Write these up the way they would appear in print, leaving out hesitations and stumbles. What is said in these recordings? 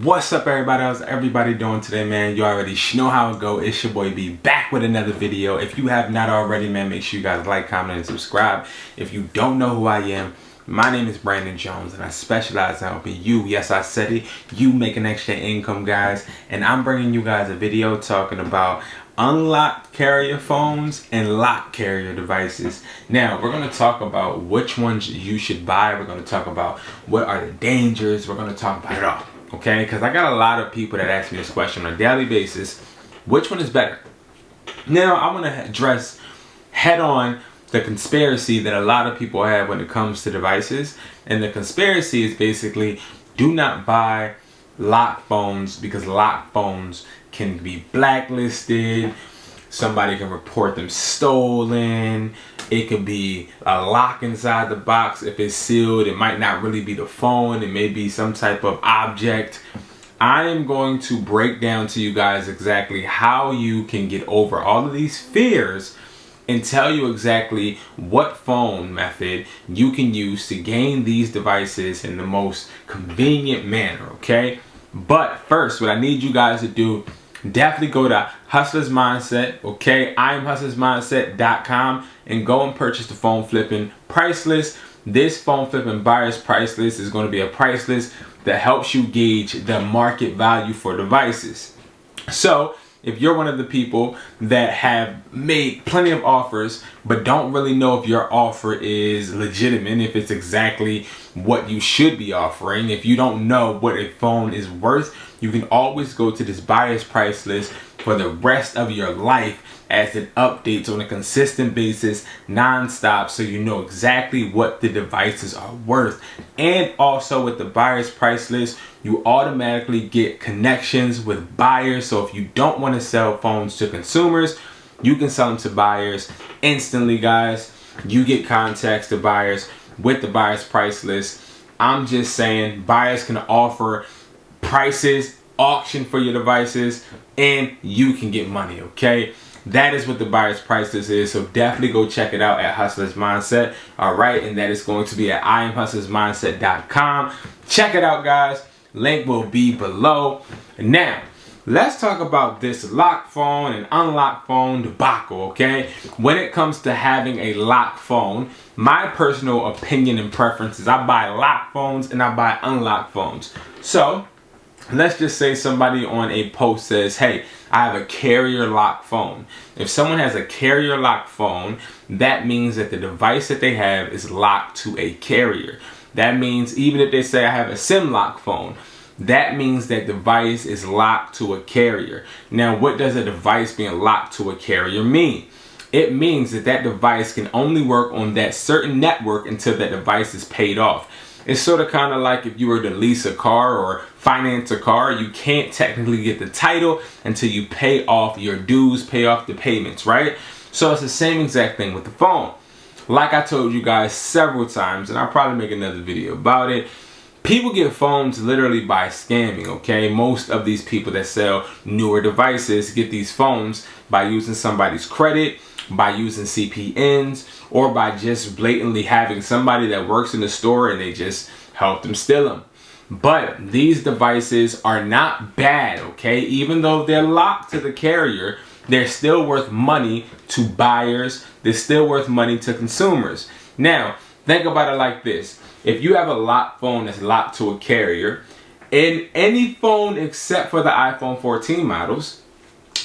What's up, everybody? How's everybody doing today, man? You already know how it go. It's your boy B back with another video. If you have not already, man, make sure you guys like, comment, and subscribe. If you don't know who I am, my name is Brandon Jones, and I specialize in helping you, yes, I said it, you make an extra income, guys. And I'm bringing you guys a video talking about unlocked carrier phones and locked carrier devices. Now, we're going to talk about which ones you should buy. We're going to talk about what are the dangers. We're going to talk about it all. Okay, because I got a lot of people that ask me this question on a daily basis. Which one is better? Now, I want to address head on the conspiracy that a lot of people have when it comes to devices. And the conspiracy is basically, do not buy locked phones because locked phones can be blacklisted. Somebody can report them stolen. It could be a lock inside the box. If it's sealed, it might not really be the phone. It may be some type of object. I am going to break down to you guys exactly how you can get over all of these fears and tell you exactly what phone method you can use to gain these devices in the most convenient manner, okay? But first, what I need you guys to do, definitely go to Hustler's Mindset, okay? I am hustlersmindset.com and go and purchase the phone flipping price list. This phone flipping buyer's price list is going to be a price list that helps you gauge the market value for devices. So if you're one of the people that have made plenty of offers but don't really know if your offer is legitimate, if it's exactly what you should be offering, if you don't know what a phone is worth, you can always go to this buyer's price list for the rest of your life as it updates on a consistent basis, non-stop, so you know exactly what the devices are worth. And also with the buyer's price list, you automatically get connections with buyers. So if you don't want to sell phones to consumers, you can sell them to buyers instantly, guys. You get contacts to buyers with the buyer's price list. I'm just saying, buyers can offer prices, auction for your devices, and you can get money, okay? That is what the buyer's price list is. So definitely go check it out at Hustler's Mindset. All right, and that is going to be at IamHustlersMindset.com. Check it out, guys. Link will be below. Now, let's talk about this locked phone and unlocked phone debacle, okay? When it comes to having a locked phone, my personal opinion and preference is I buy locked phones and I buy unlocked phones. So let's just say somebody on a post says, hey, I have a carrier locked phone. If someone has a carrier locked phone, that means that the device that they have is locked to a carrier. That means even if they say I have a SIM locked phone, that means that device is locked to a carrier. Now, what does a device being locked to a carrier mean? It means that that device can only work on that certain network until that device is paid off. It's sort of kind of like if you were to lease a car or finance a car, you can't technically get the title until you pay off your dues, pay off the payments, right? So it's the same exact thing with the phone. Like I told you guys several times, and I'll probably make another video about it, people get phones literally by scamming, okay? Most of these people that sell newer devices get these phones by using somebody's credit, by using CPNs, or by just blatantly having somebody that works in the store and they just help them steal them. But these devices are not bad, okay? Even though they're locked to the carrier, they're still worth money to buyers. They're still worth money to consumers. Now, think about it like this. If you have a locked phone that's locked to a carrier, in any phone except for the iPhone 14 models,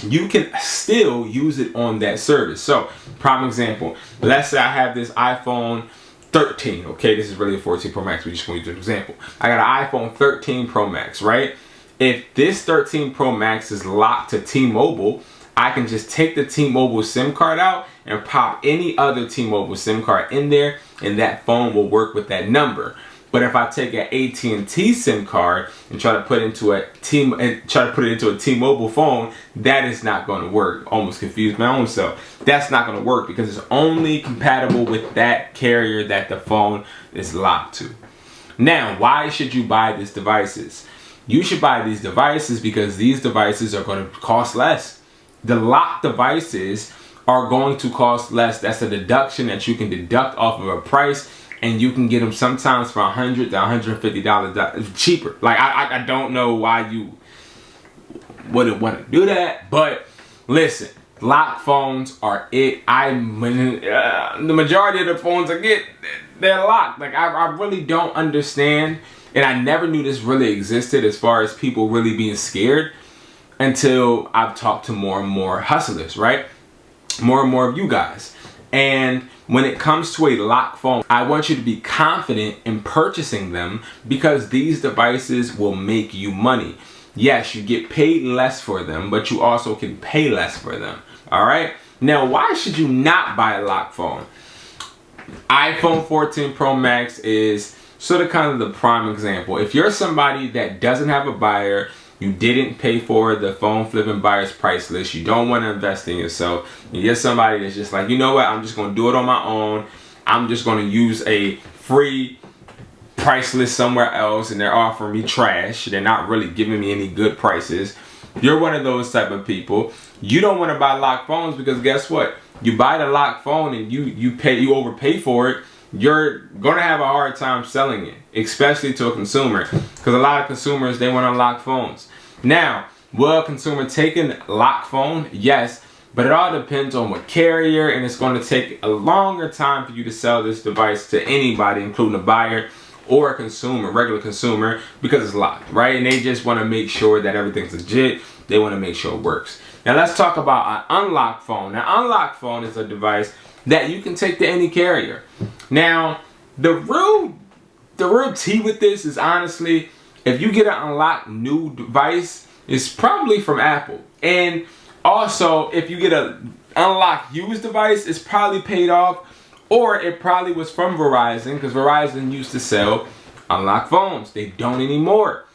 you can still use it on that service. So, prime example, let's say I have this iPhone 13, okay? This is really a 14 Pro Max, we just want to use an example. I got an iPhone 13 Pro Max, right? If this 13 Pro Max is locked to T-Mobile, I can just take the T-Mobile SIM card out and pop any other T-Mobile SIM card in there, and that phone will work with that number. But if I take an AT&T SIM card and try to put it into a T-Mobile phone, that is not going to work. Almost confused my own self. That's not going to work because it's only compatible with that carrier that the phone is locked to. Now, why should you buy these devices? You should buy these devices because these devices are going to cost less. The locked devices are going to cost less. That's a deduction that you can deduct off of a price and you can get them sometimes for $100 to $150 cheaper. Like I don't know why you wouldn't want to do that, but listen, lock phones are it. The majority of the phones I get, they're locked. Like I really don't understand, and I never knew this really existed as far as people really being scared until I've talked to more and more hustlers, right? More and more of you guys. And when it comes to a lock phone, I want you to be confident in purchasing them because these devices will make you money. Yes, you get paid less for them, but you also can pay less for them. All right? Now, why should you not buy a lock phone? iPhone 14 Pro Max is sort of kind of the prime example. If you're somebody that doesn't have a buyer, you didn't pay for the phone flipping buyer's price list, you don't want to invest in yourself, you're somebody that's just like, you know what, I'm just going to do it on my own, I'm just going to use a free price list somewhere else and they're offering me trash, they're not really giving me any good prices. You're one of those type of people. You don't want to buy lock phones because guess what? You buy the lock phone and you overpay for it, you're gonna have a hard time selling it, especially to a consumer, because a lot of consumers, they want to lock phones. Now, will a consumer take a lock phone? Yes, but it all depends on what carrier, and it's going to take a longer time for you to sell this device to anybody, including a buyer or a consumer, regular consumer, because it's locked, right? And they just want to make sure that everything's legit. They want to make sure it works. Now let's talk about an unlocked phone. An unlocked phone is a device that you can take to any carrier. Now, the real tea with this is honestly, if you get an unlocked new device, it's probably from Apple. And also, if you get an unlocked used device, it's probably paid off, or it probably was from Verizon, because Verizon used to sell unlocked phones. They don't anymore.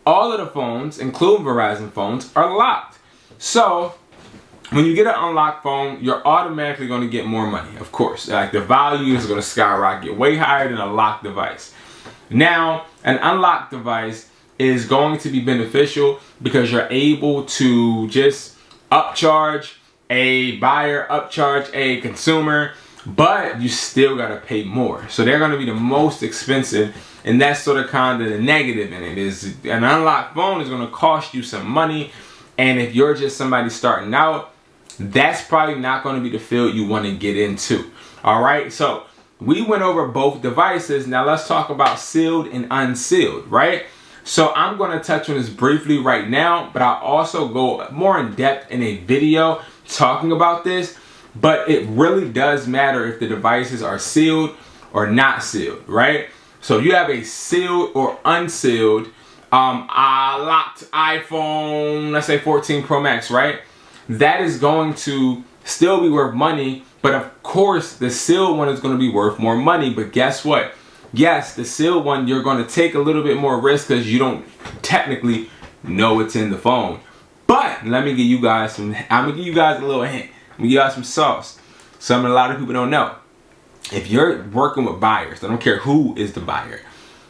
All of the phones, including Verizon phones, are locked. So when you get an unlocked phone, you're automatically going to get more money, of course. Like the value is going to skyrocket way higher than a locked device. Now, an unlocked device is going to be beneficial because you're able to just upcharge a buyer, upcharge a consumer, but you still got to pay more. So they're going to be the most expensive, and that's sort of kind of the negative in it. Is an unlocked phone is going to cost you some money, and if you're just somebody starting out, that's probably not going to be the field you want to get into. All right, so we went over both devices. Now let's talk about sealed and unsealed, right? So I'm going to touch on this briefly right now, but I'll also go more in depth in a video talking about this. But it really does matter if the devices are sealed or not sealed, right? So you have a sealed or unsealed locked iPhone, let's say 14 Pro Max, right? That is going to still be worth money, but of course the sealed one is going to be worth more money. But guess what? Yes, the sealed one, you're going to take a little bit more risk because you don't technically know what's in the phone. But let me give you guys I'm gonna give you guys a little hint. I'm gonna give you guys some sauce. Something a lot of people don't know. If you're working with buyers, I don't care who is the buyer.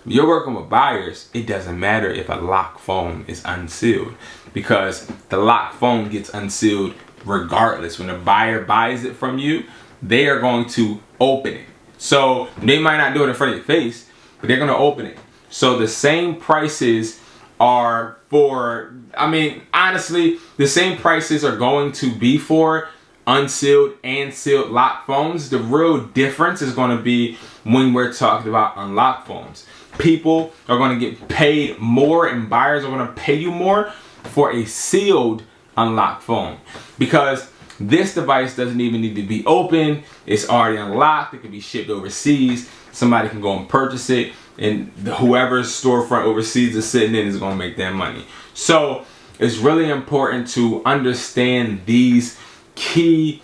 If you're working with buyers, it doesn't matter if a locked phone is unsealed, because the locked phone gets unsealed regardless. When a buyer buys it from you, they are going to open it. So they might not do it in front of your face, but they're going to open it. So the same prices are for, I mean, honestly, the same prices are going to be for unsealed and sealed locked phones. The real difference is going to be when we're talking about unlocked phones. People are going to get paid more, and buyers are going to pay you more for a sealed unlocked phone, because this device doesn't even need to be open. It's already unlocked. It can be shipped overseas. Somebody can go and purchase it, and whoever's storefront overseas is sitting in is going to make their money. So it's really important to understand these key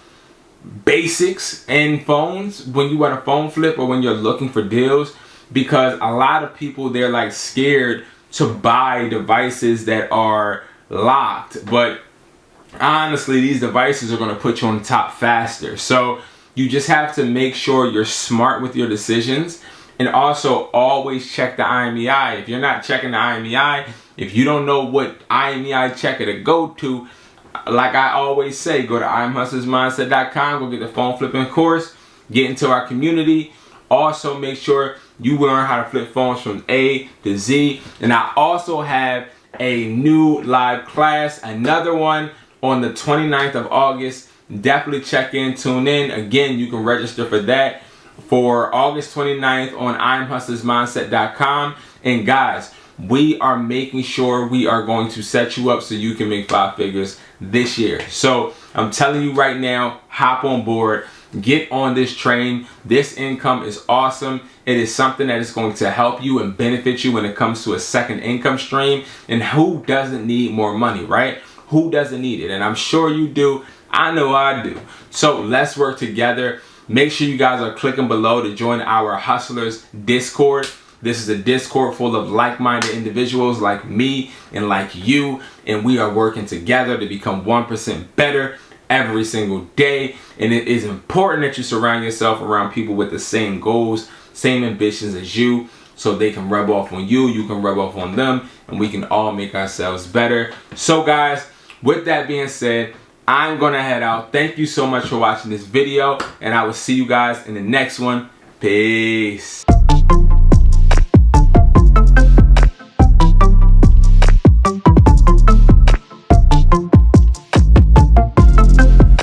basics in phones when you want a phone flip or when you're looking for deals, because a lot of people, they're like scared to buy devices that are locked. But honestly, these devices are going to put you on top faster. So you just have to make sure you're smart with your decisions, and also always check the IMEI. If you're not checking the IMEI, if you don't know what IMEI checker to go to, like I always say, go to IamHustlersMindset.com, go get the phone flipping course, get into our community. Also, make sure you learn how to flip phones from A to Z. And I also have a new live class, another one on the 29th of August. Definitely check in, tune in. Again, you can register for that for August 29th on IamHustlersMindset.com. And guys, we are making sure we are going to set you up so you can make 5 figures this year. So I'm telling you right now, hop on board, get on this train. This income is awesome. It is something that is going to help you and benefit you when it comes to a second income stream. And who doesn't need more money, right? Who doesn't need it? And I'm sure you do. I know I do. So let's work together. Make sure you guys are clicking below to join our Hustlers Discord. This is a Discord full of like-minded individuals like me and like you, and we are working together to become 1% better every single day. And it is important that you surround yourself around people with the same goals, same ambitions as you, so they can rub off on you, you can rub off on them, and we can all make ourselves better. So guys, with that being said, I'm gonna head out. Thank you so much for watching this video, and I will see you guys in the next one. Peace.